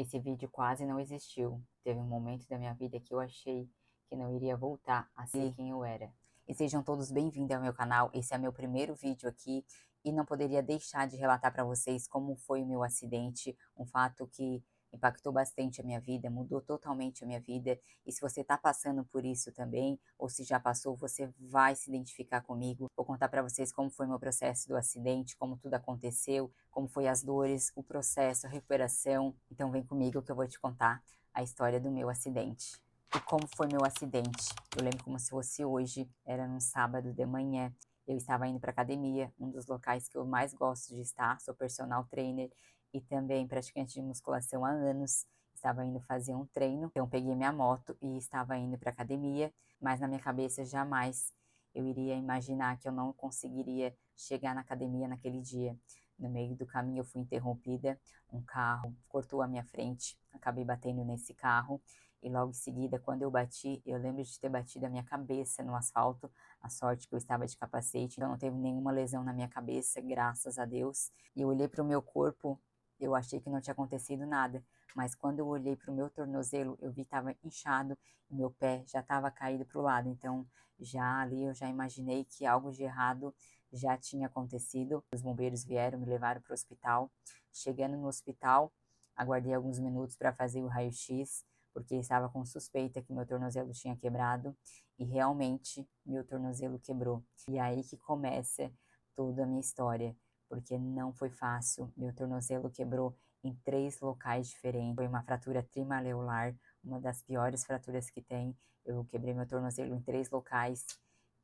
Esse vídeo quase não existiu. Teve um momento da minha vida que eu achei que não iria voltar a ser quem eu era. E sejam todos bem-vindos ao meu canal. Esse é meu primeiro vídeo aqui e não poderia deixar de relatar para vocês como foi o meu acidente, um fato que impactou bastante a minha vida, mudou totalmente a minha vida. E se você está passando por isso também, ou se já passou, você vai se identificar comigo. Vou contar para vocês como foi meu processo do acidente, como tudo aconteceu, como foi as dores, o processo, a recuperação. Então vem comigo que eu vou te contar a história do meu acidente. E como foi meu acidente? Eu lembro como se fosse hoje, era num sábado de manhã. Eu estava indo para academia, um dos locais que eu mais gosto de estar, sou personal trainer e também praticante de musculação há anos. Estava indo fazer um treino, então peguei minha moto e estava indo para academia, mas na minha cabeça jamais eu iria imaginar que eu não conseguiria chegar na academia naquele dia. No meio do caminho eu fui interrompida, um carro cortou a minha frente, acabei batendo nesse carro e logo em seguida, quando eu bati, eu lembro de ter batido a minha cabeça no asfalto. A sorte que eu estava de capacete, então não teve nenhuma lesão na minha cabeça, graças a Deus. E eu olhei para o meu corpo, eu achei que não tinha acontecido nada, mas quando eu olhei para o meu tornozelo, eu vi que estava inchado e meu pé já estava caído para o lado. Então, já ali eu já imaginei que algo de errado já tinha acontecido. Os bombeiros vieram, me levaram para o hospital. Chegando no hospital, aguardei alguns minutos para fazer o raio-x, porque estava com suspeita que meu tornozelo tinha quebrado e realmente meu tornozelo quebrou. E aí que começa toda a minha história, porque não foi fácil. Meu tornozelo quebrou em 3 locais diferentes. Foi uma fratura trimaleolar, uma das piores fraturas que tem. Eu quebrei meu tornozelo em 3 locais.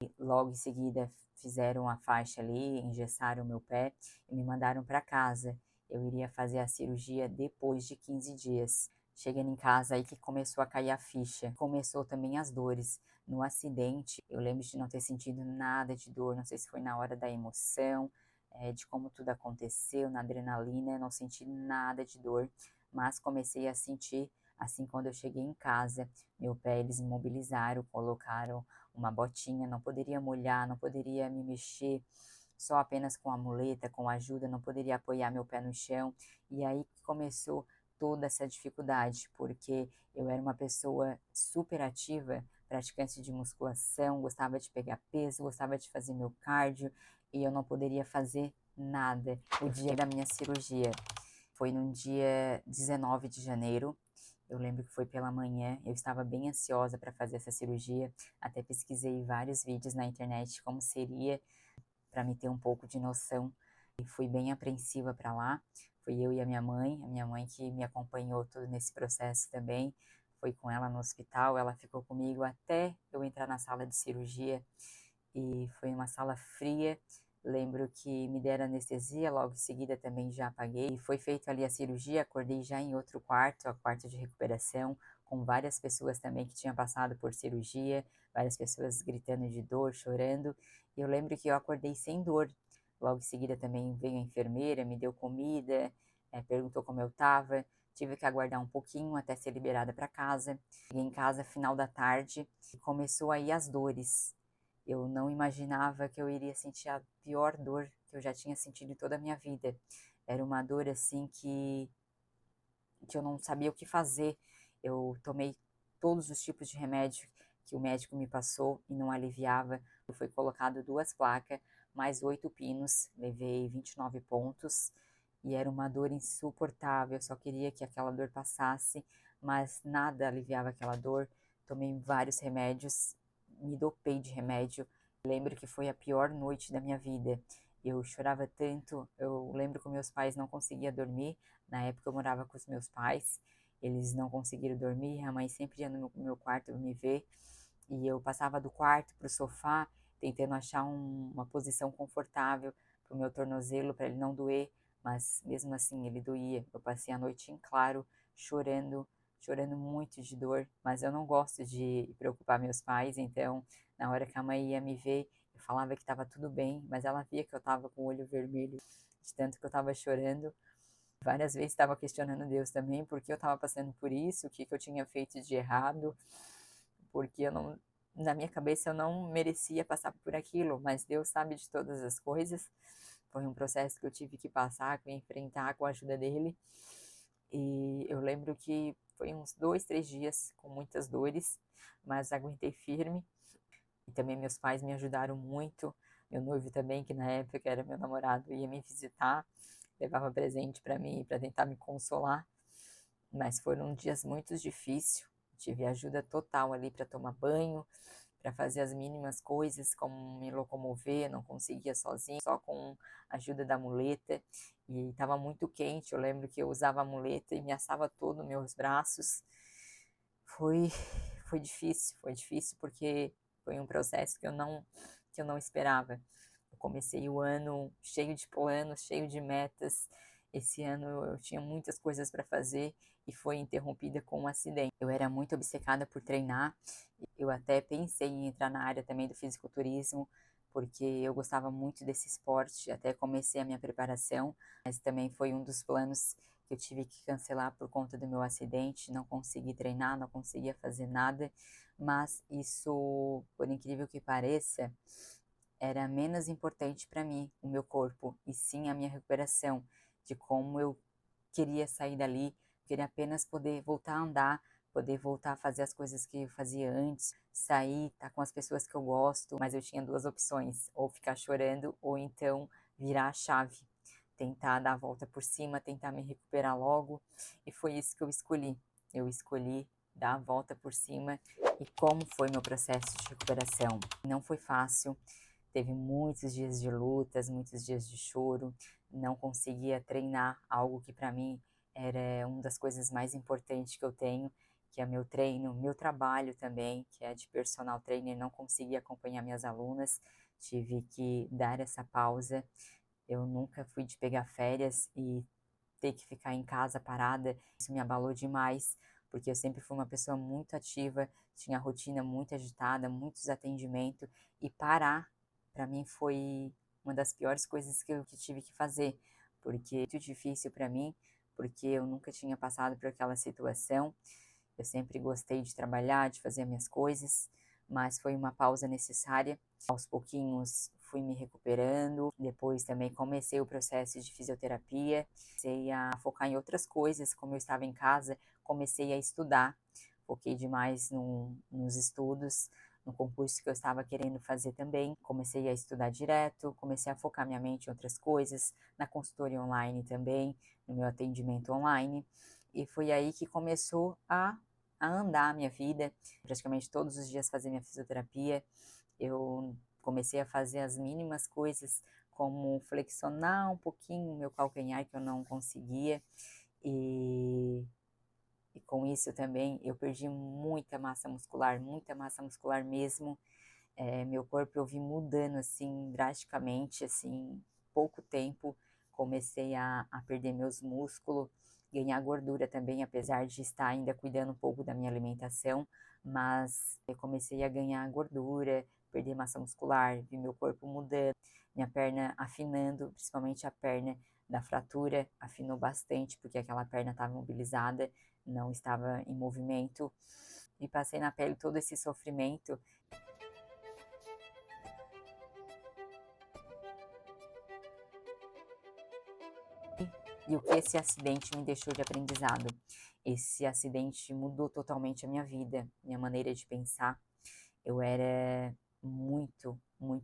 E logo em seguida fizeram a faixa ali, engessaram o meu pé e me mandaram para casa. Eu iria fazer a cirurgia depois de 15 dias. Chegando em casa aí que começou a cair a ficha. Começou também as dores. No acidente, eu lembro de não ter sentido nada de dor, não sei se foi na hora da emoção, de como tudo aconteceu, na adrenalina, eu não senti nada de dor, mas comecei a sentir assim quando eu cheguei em casa. Meu pé eles imobilizaram, colocaram uma botinha, não poderia molhar, não poderia me mexer, só apenas com a muleta, com ajuda, não poderia apoiar meu pé no chão. E aí começou toda essa dificuldade, porque eu era uma pessoa super ativa, praticante de musculação, gostava de pegar peso, gostava de fazer meu cardio, e eu não poderia fazer nada. O dia da minha cirurgia foi no dia 19 de janeiro. Eu lembro que foi pela manhã, eu estava bem ansiosa para fazer essa cirurgia, até pesquisei vários vídeos na internet como seria, para me ter um pouco de noção, e fui bem apreensiva para lá. Fui eu e a minha mãe que me acompanhou todo nesse processo também, foi com ela no hospital, ela ficou comigo até eu entrar na sala de cirurgia, e foi uma sala fria. Lembro que me deram anestesia, logo em seguida também já apaguei. E foi feita ali a cirurgia, acordei já em outro quarto, a quarto de recuperação, com várias pessoas também que tinham passado por cirurgia, várias pessoas gritando de dor, chorando. E eu lembro que eu acordei sem dor. Logo em seguida também veio a enfermeira, me deu comida, perguntou como eu estava. Tive que aguardar um pouquinho até ser liberada para casa. Cheguei em casa final da tarde e começou aí as dores. Eu não imaginava que eu iria sentir a pior dor que eu já tinha sentido em toda a minha vida. Era uma dor assim que eu não sabia o que fazer. Eu tomei todos os tipos de remédio que o médico me passou e não aliviava. Foi colocado 2 placas, mais 8 pinos, levei 29 pontos e era uma dor insuportável. Eu só queria que aquela dor passasse, mas nada aliviava aquela dor. Tomei vários remédios, me dopei de remédio. Lembro que foi a pior noite da minha vida. Eu chorava tanto, eu lembro que meus pais não conseguiam dormir. Na época eu morava com os meus pais, eles não conseguiram dormir, a mãe sempre ia no meu quarto me ver, e eu passava do quarto para o sofá, tentando achar uma posição confortável para o meu tornozelo, para ele não doer, mas mesmo assim ele doía. Eu passei a noite em claro, chorando, chorando muito de dor, mas eu não gosto de preocupar meus pais, então na hora que a mãe ia me ver, eu falava que estava tudo bem, mas ela via que eu estava com o olho vermelho, de tanto que eu estava chorando. Várias vezes estava questionando Deus também, porque eu estava passando por isso, o que que eu tinha feito de errado, porque eu não, na minha cabeça eu não merecia passar por aquilo, mas Deus sabe de todas as coisas. Foi um processo que eu tive que passar, que enfrentar com a ajuda dele. E eu lembro que foi uns 2, 3 dias com muitas dores, mas aguentei firme. E também meus pais me ajudaram muito. Meu noivo também, que na época era meu namorado, ia me visitar, levava presente para mim, para tentar me consolar. Mas foram dias muito difíceis. Tive ajuda total ali para tomar banho, para fazer as mínimas coisas, como me locomover, não conseguia sozinho, só com a ajuda da muleta. E estava muito quente, eu lembro que eu usava a muleta e me assava todo meus braços. Foi, foi difícil porque foi um processo que eu não esperava. Eu comecei o ano cheio de planos, cheio de metas. Esse ano eu tinha muitas coisas para fazer e foi interrompida com um acidente. Eu era muito obcecada por treinar. Eu até pensei em entrar na área também do fisiculturismo, porque eu gostava muito desse esporte, até comecei a minha preparação, mas também foi um dos planos que eu tive que cancelar por conta do meu acidente, não consegui treinar, não conseguia fazer nada, mas isso, por incrível que pareça, era menos importante para mim, o meu corpo, e sim a minha recuperação, de como eu queria sair dali, queria apenas poder voltar a andar, poder voltar a fazer as coisas que eu fazia antes, sair, estar com as pessoas que eu gosto, mas eu tinha duas opções, ou ficar chorando, ou então virar a chave, tentar dar a volta por cima, tentar me recuperar logo, e foi isso que eu escolhi. Eu escolhi dar a volta por cima. E como foi meu processo de recuperação? Não foi fácil, teve muitos dias de lutas, muitos dias de choro, não conseguia treinar algo que para mim era uma das coisas mais importantes que eu tenho, que é meu treino, meu trabalho também, que é de personal trainer, não conseguia acompanhar minhas alunas, tive que dar essa pausa. Eu nunca fui de pegar férias e ter que ficar em casa parada, isso me abalou demais, porque eu sempre fui uma pessoa muito ativa, tinha a rotina muito agitada, muitos atendimentos, e parar, para mim, foi uma das piores coisas que tive que fazer, porque é muito difícil para mim, porque eu nunca tinha passado por aquela situação, eu sempre gostei de trabalhar, de fazer minhas coisas, mas foi uma pausa necessária. Aos pouquinhos fui me recuperando, depois também comecei o processo de fisioterapia, comecei a focar em outras coisas, como eu estava em casa, comecei a estudar, foquei demais nos estudos, no concurso que eu estava querendo fazer também, comecei a estudar direto, comecei a focar minha mente em outras coisas, na consultoria online também, no meu atendimento online, e foi aí que começou a andar a minha vida, praticamente todos os dias fazer minha fisioterapia. Eu comecei a fazer as mínimas coisas, como flexionar um pouquinho o meu calcanhar, que eu não conseguia, e, e com isso também eu perdi muita massa muscular mesmo. Meu corpo eu vi mudando assim drasticamente, assim, pouco tempo, comecei a perder meus músculos, ganhar gordura também, apesar de estar ainda cuidando um pouco da minha alimentação, mas eu comecei a ganhar gordura, perder massa muscular, vi meu corpo mudando, minha perna afinando, principalmente a perna da fratura, afinou bastante, porque aquela perna estava imobilizada, não estava em movimento, e passei na pele todo esse sofrimento. E o que esse acidente me deixou de aprendizado? Esse acidente mudou totalmente a minha vida, minha maneira de pensar. Eu era muito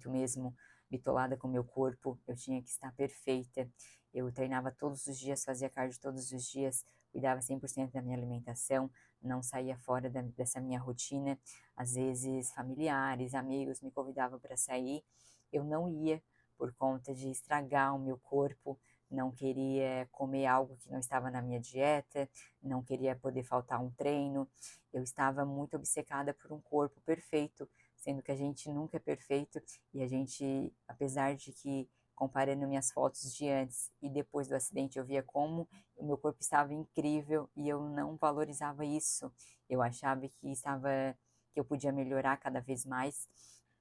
mesmo bitolada com o meu corpo, eu tinha que estar perfeita. Eu treinava todos os dias, fazia cardio todos os dias, cuidava 100% da minha alimentação, não saía fora dessa minha rotina. Às vezes, familiares, amigos me convidavam para sair, eu não ia por conta de estragar o meu corpo, não queria comer algo que não estava na minha dieta, não queria poder faltar um treino. Eu estava muito obcecada por um corpo perfeito, sendo que a gente nunca é perfeito e a gente, apesar de que comparando minhas fotos de antes e depois do acidente, eu via como o meu corpo estava incrível e eu não valorizava isso. Eu achava que eu podia melhorar cada vez mais.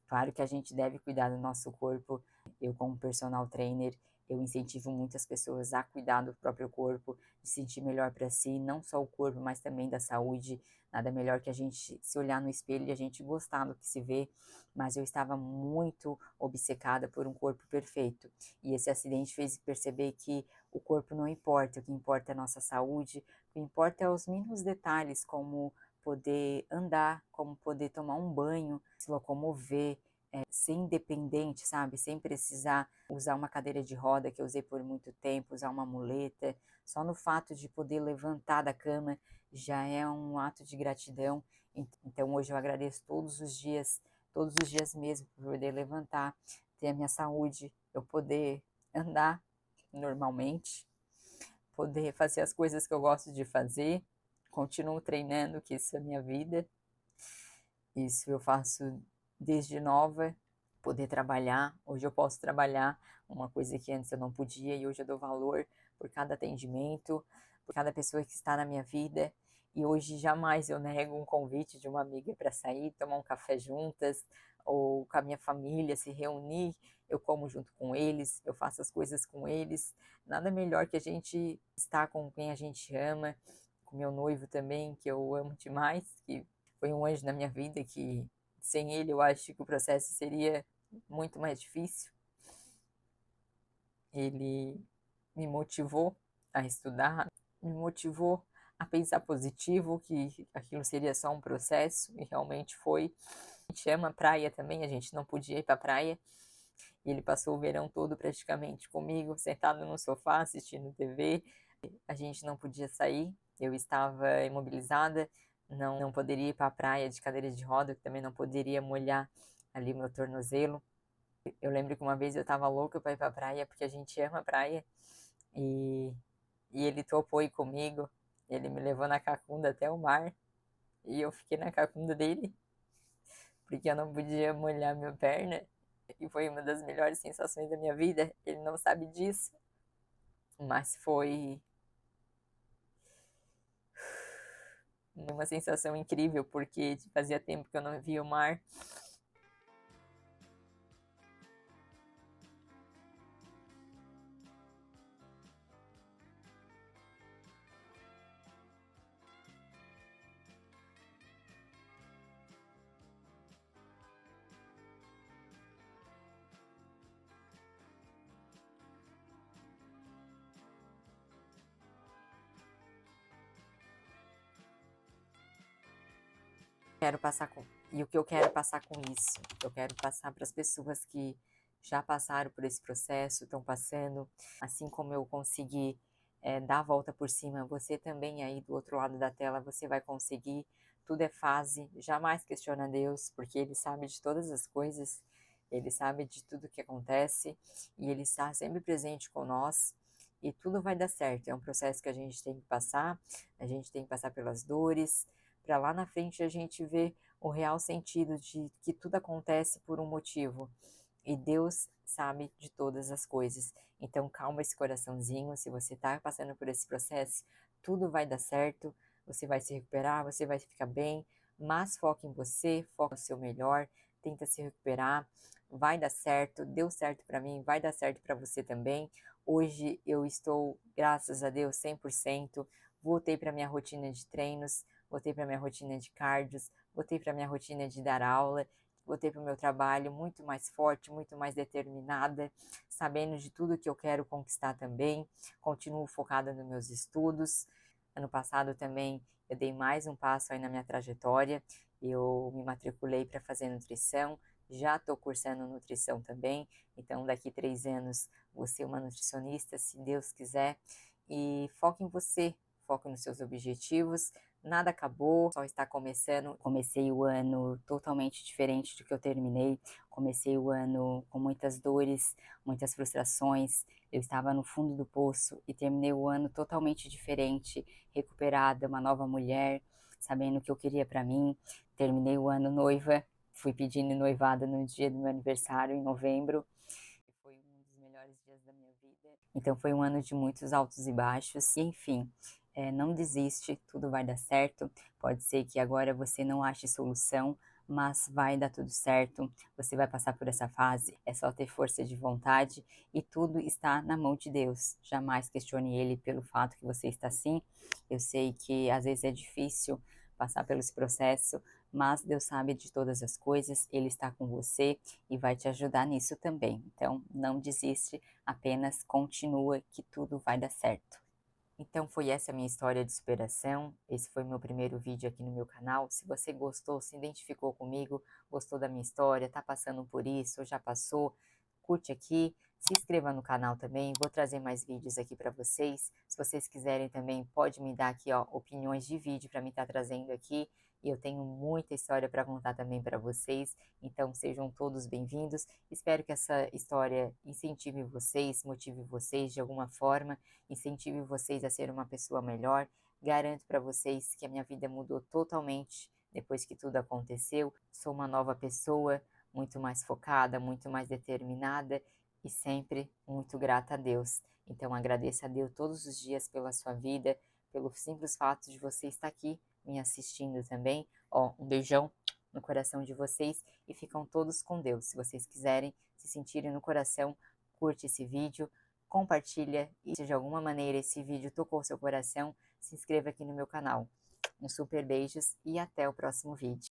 Claro que a gente deve cuidar do nosso corpo. Eu, como personal trainer, Eu incentivo muitas pessoas a cuidar do próprio corpo, de sentir melhor para si, não só o corpo, mas também da saúde. Nada melhor que a gente se olhar no espelho e a gente gostar do que se vê, mas eu estava muito obcecada por um corpo perfeito. E esse acidente fez perceber que o corpo não importa, o que importa é a nossa saúde, o que importa é os mínimos detalhes, como poder andar, como poder tomar um banho, se locomover, ser independente, sabe? Sem precisar usar uma cadeira de roda que eu usei por muito tempo, usar uma muleta. Só no fato de poder levantar da cama já é um ato de gratidão. Então hoje eu agradeço todos os dias mesmo, por poder levantar, ter a minha saúde, eu poder andar normalmente, poder fazer as coisas que eu gosto de fazer. Continuo treinando, que isso é minha vida. Isso eu faço desde nova, poder trabalhar. Hoje eu posso trabalhar, uma coisa que antes eu não podia, e hoje eu dou valor por cada atendimento, por cada pessoa que está na minha vida. E hoje jamais eu nego um convite de uma amiga para sair, tomar um café juntas, ou com a minha família, se reunir. Eu como junto com eles, eu faço as coisas com eles. Nada melhor que a gente estar com quem a gente ama, com meu noivo também, que eu amo demais, que foi um anjo na minha vida, que sem ele eu acho que o processo seria muito mais difícil. Ele me motivou a estudar, me motivou a pensar positivo, que aquilo seria só um processo, e realmente foi. A gente ama a praia também, a gente não podia ir para a praia, e ele passou o verão todo praticamente comigo, sentado no sofá, assistindo TV. A gente não podia sair, eu estava imobilizada, não poderia ir para a praia de cadeira de roda, também não poderia molhar ali meu tornozelo. Eu lembro que uma vez eu estava louca para ir para a praia, porque a gente ama a praia, e, e ele topou ir comigo, ele me levou na cacunda até o mar, e eu fiquei na cacunda dele, porque eu não podia molhar minha perna, e foi uma das melhores sensações da minha vida. Ele não sabe disso, mas foi uma sensação incrível, porque fazia tempo que eu não via o mar. Quero passar com E o que eu quero passar com isso? Eu quero passar para as pessoas que já passaram por esse processo, estão passando, assim como eu consegui dar a volta por cima, você também aí do outro lado da tela, você vai conseguir. Tudo é fase, jamais questiona Deus, porque Ele sabe de todas as coisas, Ele sabe de tudo que acontece, e Ele está sempre presente com nós, e tudo vai dar certo. É um processo que a gente tem que passar, a gente tem que passar pelas dores, para lá na frente a gente ver o real sentido de que tudo acontece por um motivo. E Deus sabe de todas as coisas. Então calma esse coraçãozinho, se você está passando por esse processo, tudo vai dar certo, você vai se recuperar, você vai ficar bem, mas foca em você, foca no seu melhor, tenta se recuperar, vai dar certo, deu certo para mim, vai dar certo para você também. Hoje eu estou, graças a Deus, 100%, voltei para minha rotina de treinos, voltei para minha rotina de cardios, voltei para minha rotina de dar aula, voltei para o meu trabalho muito mais forte, muito mais determinada, sabendo de tudo que eu quero conquistar também. Continuo focada nos meus estudos. Ano passado também eu dei mais um passo aí na minha trajetória. Eu me matriculei para fazer nutrição, já estou cursando nutrição também. Então daqui 3 anos vou ser uma nutricionista, se Deus quiser. E foque em você, foque nos seus objetivos. Nada acabou, só está começando. Comecei o ano totalmente diferente do que eu terminei. Comecei o ano com muitas dores, muitas frustrações. Eu estava no fundo do poço e terminei o ano totalmente diferente, recuperada, uma nova mulher, sabendo o que eu queria para mim. Terminei o ano noiva, fui pedindo noivada no dia do meu aniversário, em novembro. Foi um dos melhores dias da minha vida. Então foi um ano de muitos altos e baixos. E, enfim, não desiste, tudo vai dar certo. Pode ser que agora você não ache solução, mas vai dar tudo certo, você vai passar por essa fase, é só ter força de vontade e tudo está na mão de Deus. Jamais questione Ele pelo fato que você está assim. Eu sei que às vezes é difícil passar pelo esse processo, mas Deus sabe de todas as coisas, Ele está com você e vai te ajudar nisso também. Então, não desiste, apenas continua que tudo vai dar certo. Então foi essa a minha história de superação, esse foi meu primeiro vídeo aqui no meu canal. Se você gostou, se identificou comigo, gostou da minha história, tá passando por isso, ou já passou, curte aqui, se inscreva no canal também, vou trazer mais vídeos aqui para vocês. Se vocês quiserem também, pode me dar aqui, ó, opiniões de vídeo para mim estar trazendo aqui. E eu tenho muita história para contar também para vocês, então sejam todos bem-vindos. Espero que essa história incentive vocês, motive vocês de alguma forma, incentive vocês a ser uma pessoa melhor. Garanto para vocês que a minha vida mudou totalmente depois que tudo aconteceu. Sou uma nova pessoa, muito mais focada, muito mais determinada e sempre muito grata a Deus. Então agradeça a Deus todos os dias pela sua vida, pelo simples fato de você estar aqui me assistindo também. Ó, um beijão no coração de vocês e ficam todos com Deus. Se vocês quiserem se sentirem no coração, curte esse vídeo, compartilha e se de alguma maneira esse vídeo tocou seu coração, se inscreva aqui no meu canal. Um super beijos e até o próximo vídeo.